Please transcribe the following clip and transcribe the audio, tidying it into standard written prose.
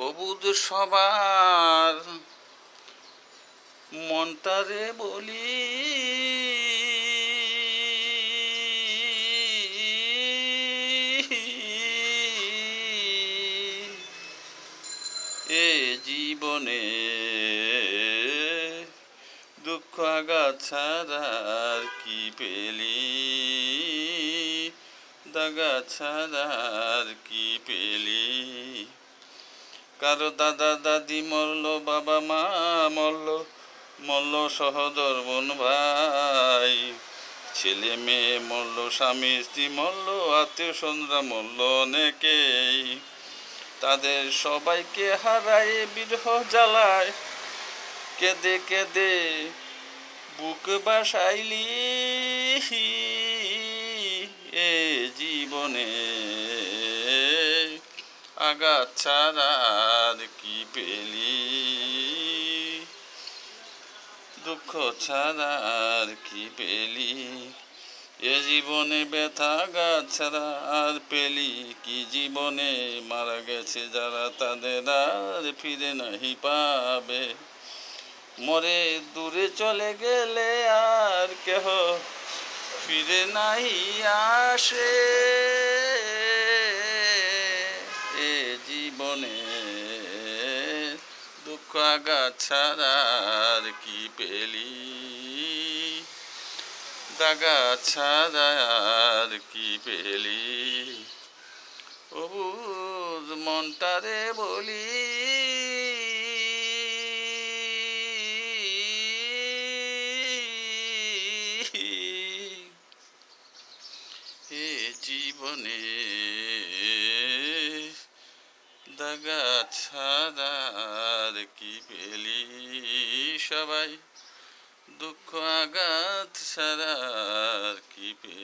অবুধ সবার মনটারে বলি, এ জীবনে দুঃখ আঘাত ছাড়া আর কি পেলি, দাগা ছাড়া আর কি পেলি। কারো দাদা দাদি মরল, বাবা মা মরল, মরল সহোদর বোন ভাই, ছেলে মেয়ে মরল, স্বামী স্ত্রী মরল, আত্মীয় স্বজনরা মরল অনেকেই। তাদের সবাইকে হারায় বিরহ জ্বালায় কেঁদে কেঁদে বুক বাসাইলি, এ জীবনে আঘাত ছাড়া আর কি পেলি, দুঃখ ছাড়া আর কি পেলি। এ জীবনে ব্যথা আঘাত ছাড়া আর পেলি কি। জীবনে মারা গেছে যারা তাদের আর ফিরে নাহি পাবে, মরে দূরে চলে গেলে আর কেহ ফিরে নাহি আসে। এ জীবনে দুঃখ আঘাত ছাড়া আর কি পেলি, দাগা ছাড়া আর কি পেলি। অবুঝ মনটারে বলি, এ জীবনে দাগা ছাড়া আর কি পেলি। সবাই দুঃখ আঘাত ছাড়া আর কি পেলি।